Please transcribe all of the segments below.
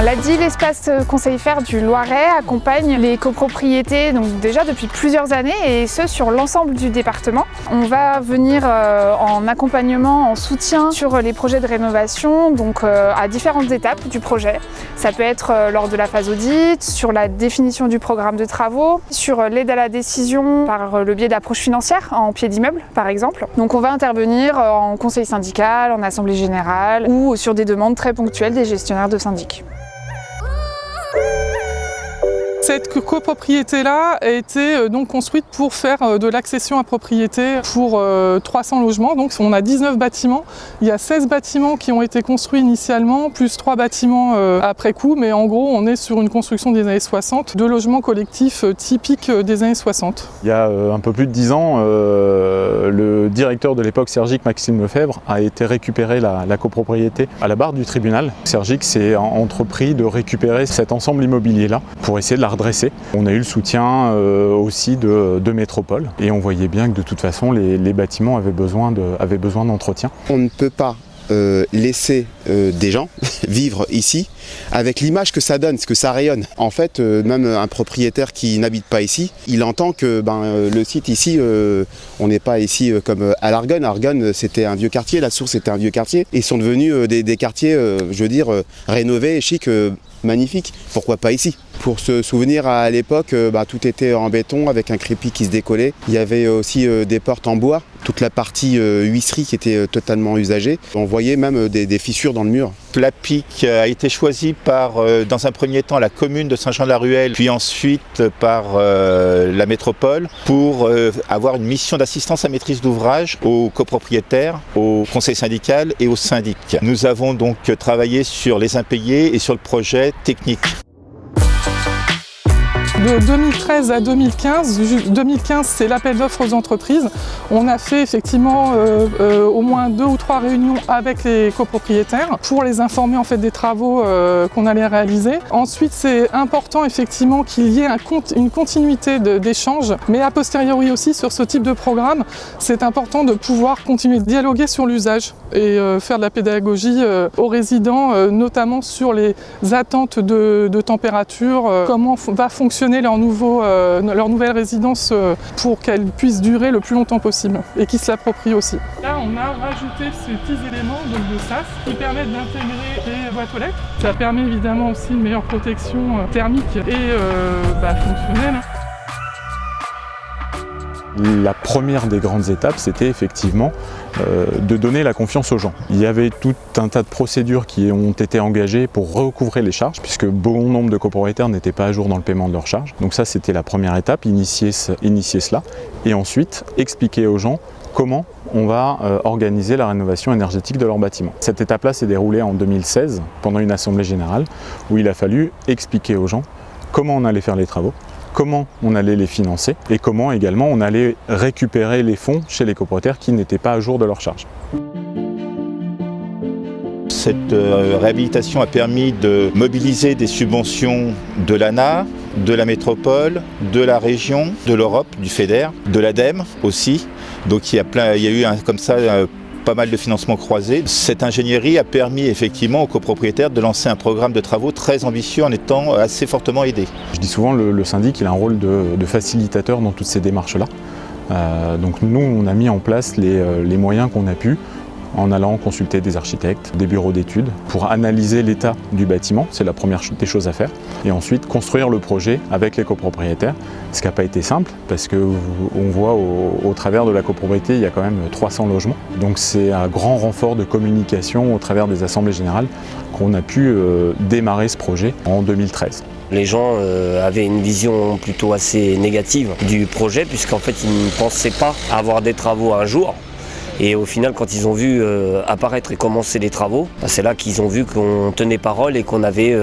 L'ADI, l'espace conseil faire du Loiret, accompagne les copropriétés donc déjà depuis plusieurs années et ce sur l'ensemble du département. On va venir en accompagnement, en soutien sur les projets de rénovation, donc à différentes étapes du projet. Ça peut être lors de la phase audit, sur la définition du programme de travaux, sur l'aide à la décision par le biais d'approches financières en pied d'immeuble par exemple. Donc on va intervenir en conseil syndical, en assemblée générale ou sur des demandes très ponctuelles des gestionnaires de syndic. Cette copropriété-là a été donc construite pour faire de l'accession à propriété pour 300 logements. Donc on a 19 bâtiments. Il y a 16 bâtiments qui ont été construits initialement, plus 3 bâtiments après coup. Mais en gros, on est sur une construction des années 60, de logements collectifs typiques des années 60. Il y a un peu plus de 10 ans, le directeur de l'époque, Sergic Maxime Lefebvre, a été récupérer la copropriété à la barre du tribunal. Sergic s'est entrepris de récupérer cet ensemble immobilier-là pour essayer de la redresser. On a eu le soutien aussi de Métropole et on voyait bien que de toute façon les bâtiments avaient besoin d'entretien. On ne peut pas laisser des gens vivre ici avec l'image que ça donne, ce que ça rayonne. En fait, même un propriétaire qui n'habite pas ici, il entend que le site ici, on n'est pas ici comme à l'Argonne. Argonne, c'était un vieux quartier, la Source était un vieux quartier. Ils sont devenus des quartiers, je veux dire, rénovés, chics, magnifiques. Pourquoi pas ici ? Pour se souvenir, à l'époque, tout était en béton avec un crépi qui se décollait. Il y avait aussi des portes en bois, toute la partie huisserie qui était totalement usagée. On voyait même des fissures dans le mur. La PIC a été choisie par, dans un premier temps, la commune de Saint-Jean-de-la-Ruelle, puis ensuite par la métropole, pour avoir une mission d'assistance à maîtrise d'ouvrage aux copropriétaires, au conseil syndical et au syndic. Nous avons donc travaillé sur les impayés et sur le projet technique. De 2013 à 2015, 2015 c'est l'appel d'offres aux entreprises. On a fait effectivement au moins 2 ou 3 réunions avec les copropriétaires pour les informer en fait des travaux qu'on allait réaliser. Ensuite c'est important effectivement qu'il y ait une continuité d'échanges, mais a posteriori aussi sur ce type de programme, c'est important de pouvoir continuer de dialoguer sur l'usage et faire de la pédagogie aux résidents, notamment sur les attentes de température, comment va fonctionner leur nouvelle résidence pour qu'elle puisse durer le plus longtemps possible et qu'ils se l'approprient aussi. Là, on a rajouté ces petits éléments donc de SAS qui permettent d'intégrer les boîtes aux lettres. Ça permet évidemment aussi une meilleure protection thermique et fonctionnelle. La première des grandes étapes, c'était effectivement de donner la confiance aux gens. Il y avait tout un tas de procédures qui ont été engagées pour recouvrer les charges, puisque bon nombre de copropriétaires n'étaient pas à jour dans le paiement de leurs charges. Donc ça, c'était la première étape, initier cela, et ensuite expliquer aux gens comment on va organiser la rénovation énergétique de leur bâtiment. Cette étape-là s'est déroulée en 2016, pendant une assemblée générale, où il a fallu expliquer aux gens comment on allait faire les travaux, comment on allait les financer et comment également on allait récupérer les fonds chez les copropriétaires qui n'étaient pas à jour de leurs charges. Cette réhabilitation a permis de mobiliser des subventions de l'ANA, de la métropole, de la région, de l'Europe, du FEDER, de l'ADEME aussi. Donc il y a eu comme ça pas mal de financements croisés. Cette ingénierie a permis effectivement aux copropriétaires de lancer un programme de travaux très ambitieux en étant assez fortement aidés. Je dis souvent le syndic il a un rôle de facilitateur dans toutes ces démarches-là. Donc nous on a mis en place les moyens qu'on a pu en allant consulter des architectes, des bureaux d'études pour analyser l'état du bâtiment, c'est la première des choses à faire, et ensuite construire le projet avec les copropriétaires, ce qui n'a pas été simple parce qu'on voit au travers de la copropriété il y a quand même 300 logements, donc c'est un grand renfort de communication au travers des assemblées générales qu'on a pu démarrer ce projet en 2013. Les gens avaient une vision plutôt assez négative du projet puisqu'en fait ils ne pensaient pas avoir des travaux un jour. Et au final, quand ils ont vu apparaître et commencer les travaux, c'est là qu'ils ont vu qu'on tenait parole et qu'on avait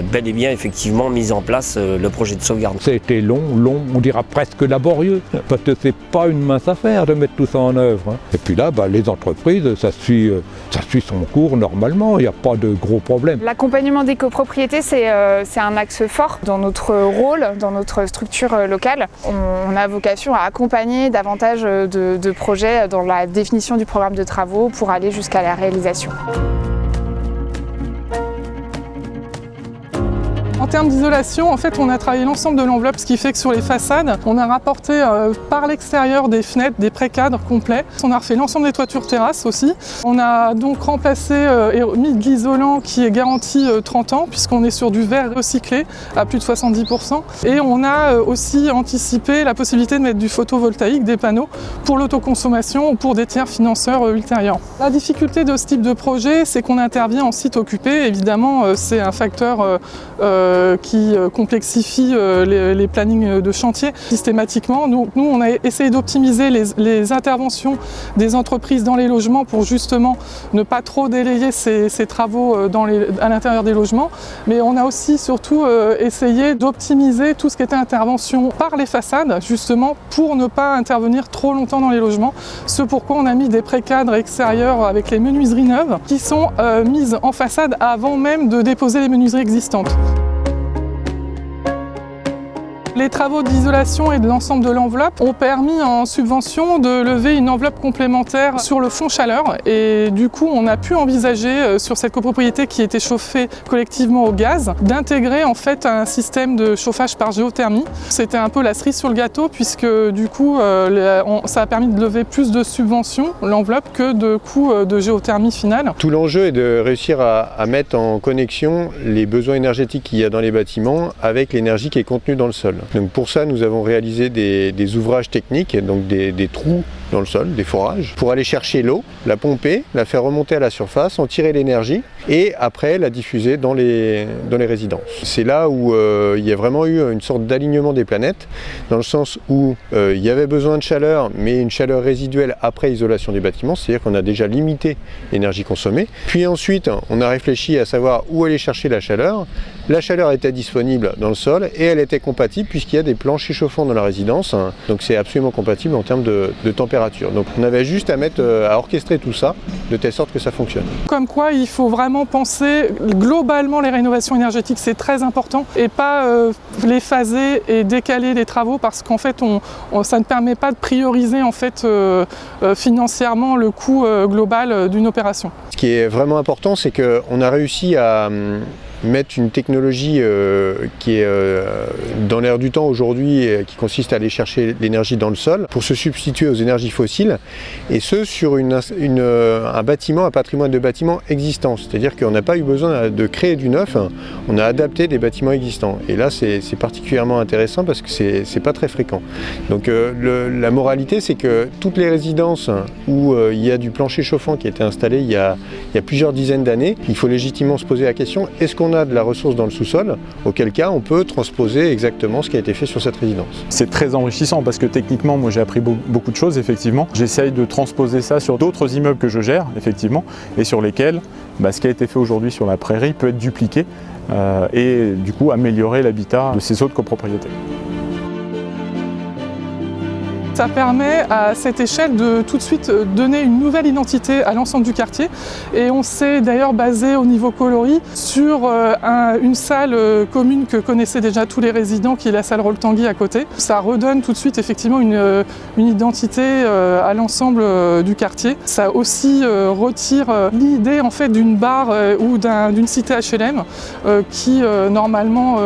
bel et bien effectivement mis en place le projet de sauvegarde. Ça a été long, on dira presque laborieux, parce que c'est pas une mince affaire de mettre tout ça en œuvre. Et puis là, les entreprises, ça suit son cours normalement, il n'y a pas de gros problèmes. L'accompagnement des copropriétés, c'est un axe fort dans notre rôle, dans notre structure locale. On a vocation à accompagner davantage de projets dans la définition du programme de travaux pour aller jusqu'à la réalisation. En termes d'isolation, en fait, on a travaillé l'ensemble de l'enveloppe, ce qui fait que sur les façades, on a rapporté par l'extérieur des fenêtres, des pré-cadres complets. On a refait l'ensemble des toitures terrasses aussi. On a donc remplacé et mis de l'isolant qui est garanti 30 ans, puisqu'on est sur du verre recyclé à plus de 70%. Et on a aussi anticipé la possibilité de mettre du photovoltaïque, des panneaux, pour l'autoconsommation ou pour des tiers financeurs ultérieurs. La difficulté de ce type de projet, c'est qu'on intervient en site occupé. Évidemment, c'est un facteur qui complexifie les plannings de chantier systématiquement. Nous, on a essayé d'optimiser les interventions des entreprises dans les logements pour justement ne pas trop délayer ces travaux à l'intérieur des logements. Mais on a aussi surtout essayé d'optimiser tout ce qui était intervention par les façades, justement pour ne pas intervenir trop longtemps dans les logements. Ce pourquoi on a mis des pré-cadres extérieurs avec les menuiseries neuves qui sont mises en façade avant même de déposer les menuiseries existantes. Les travaux d'isolation et de l'ensemble de l'enveloppe ont permis en subvention de lever une enveloppe complémentaire sur le fonds chaleur et du coup on a pu envisager sur cette copropriété qui était chauffée collectivement au gaz d'intégrer en fait un système de chauffage par géothermie. C'était un peu la cerise sur le gâteau puisque du coup ça a permis de lever plus de subventions l'enveloppe que de coûts de géothermie finale. Tout l'enjeu est de réussir à mettre en connexion les besoins énergétiques qu'il y a dans les bâtiments avec l'énergie qui est contenue dans le sol. Donc pour ça, nous avons réalisé des ouvrages techniques, donc des trous dans le sol, des forages, pour aller chercher l'eau, la pomper, la faire remonter à la surface, en tirer l'énergie et après la diffuser dans les résidences. C'est là où il y a vraiment eu une sorte d'alignement des planètes, dans le sens où il y avait besoin de chaleur, mais une chaleur résiduelle après isolation des bâtiments, c'est-à-dire qu'on a déjà limité l'énergie consommée. Puis ensuite, on a réfléchi à savoir où aller chercher la chaleur. La chaleur était disponible dans le sol et elle était compatible puisqu'il y a des planchers chauffants dans la résidence, donc c'est absolument compatible en termes de température. Donc on avait juste à orchestrer tout ça de telle sorte que ça fonctionne. Comme quoi il faut vraiment penser globalement les rénovations énergétiques, c'est très important et pas les phaser et décaler les travaux parce qu'en fait ça ne permet pas de prioriser en fait financièrement le coût global d'une opération. Ce qui est vraiment important, c'est qu'on a réussi à mettre une technologie qui est dans l'air du temps aujourd'hui, qui consiste à aller chercher l'énergie dans le sol pour se substituer aux énergies fossiles, et ce sur un bâtiment, un patrimoine de bâtiments existants. C'est-à-dire qu'on n'a pas eu besoin de créer du neuf, on a adapté des bâtiments existants. Et là, c'est particulièrement intéressant parce que c'est pas très fréquent. Donc la moralité, c'est que toutes les résidences où il y a du plancher chauffant qui a été installé il y a plusieurs dizaines d'années, il faut légitimement se poser la question, est-ce qu'on a de la ressource dans le sous-sol, auquel cas on peut transposer exactement ce qui a été fait sur cette résidence. C'est très enrichissant parce que techniquement, moi j'ai appris beaucoup de choses, effectivement. J'essaye de transposer ça sur d'autres immeubles que je gère, effectivement, et sur lesquels ce qui a été fait aujourd'hui sur la prairie peut être dupliqué et du coup améliorer l'habitat de ces autres copropriétés. Ça permet à cette échelle de tout de suite donner une nouvelle identité à l'ensemble du quartier et on s'est d'ailleurs basé au niveau coloris sur une salle commune que connaissaient déjà tous les résidents qui est la salle Roll-Tanguy à côté. Ça redonne tout de suite effectivement une identité à l'ensemble du quartier. Ça aussi retire l'idée en fait d'une barre ou d'une cité HLM qui normalement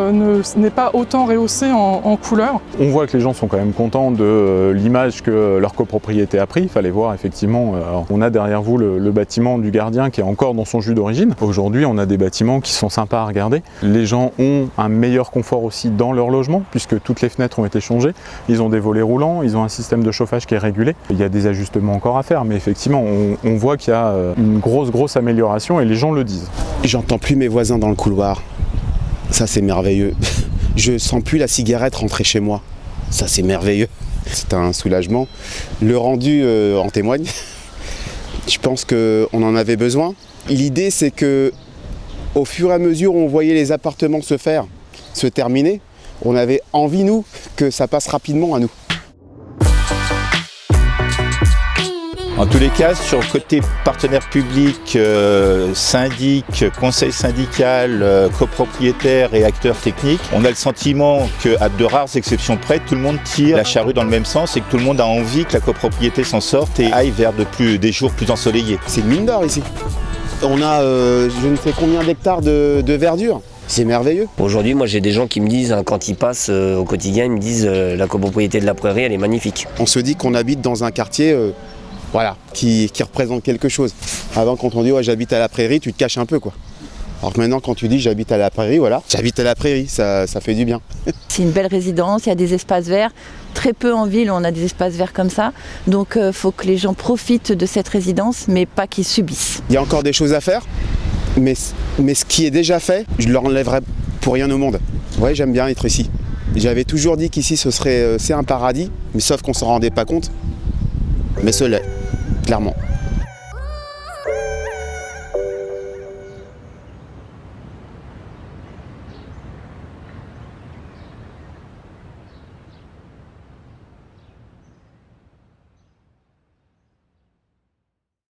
n'est pas autant rehaussée en couleur. On voit que les gens sont quand même contents de l'image que leur copropriété a pris. Il fallait voir effectivement, alors, on a derrière vous le bâtiment du gardien qui est encore dans son jus d'origine. Aujourd'hui on a des bâtiments qui sont sympas à regarder. Les gens ont un meilleur confort aussi dans leur logement puisque toutes les fenêtres ont été changées. Ils ont des volets roulants, ils ont un système de chauffage qui est régulé. Il y a des ajustements encore à faire mais effectivement on voit qu'il y a une grosse amélioration et les gens le disent. J'entends plus mes voisins dans le couloir. Ça c'est merveilleux. Je sens plus la cigarette rentrer chez moi. Ça c'est merveilleux. C'est un soulagement. Le rendu en témoigne. Je pense qu'on en avait besoin. L'idée, c'est que, au fur et à mesure où on voyait les appartements se terminer, on avait envie, nous, que ça passe rapidement à nous. En tous les cas, sur le côté partenaire public, syndic, conseil syndical, copropriétaire et acteurs techniques, on a le sentiment qu'à de rares exceptions près, tout le monde tire la charrue dans le même sens et que tout le monde a envie que la copropriété s'en sorte et aille vers des jours plus ensoleillés. C'est une mine d'or ici. On a je ne sais combien d'hectares de verdure. C'est merveilleux. Aujourd'hui, moi j'ai des gens qui me disent, hein, quand ils passent au quotidien, ils me disent la copropriété de la Prairie, elle est magnifique. On se dit qu'on habite dans un quartier voilà, qui représente quelque chose. Avant, quand on dit ouais, j'habite à la Prairie, tu te caches un peu, quoi. Alors que maintenant, quand tu dis j'habite à la Prairie, voilà, j'habite à la Prairie, ça fait du bien. C'est une belle résidence, il y a des espaces verts. Très peu en ville, on a des espaces verts comme ça. Donc il faut que les gens profitent de cette résidence, mais pas qu'ils subissent. Il y a encore des choses à faire, mais ce qui est déjà fait, je ne l'enlèverai pour rien au monde. Ouais, j'aime bien être ici. J'avais toujours dit qu'ici, c'est un paradis, mais sauf qu'on ne s'en rendait pas compte. Mais ce l'est, clairement.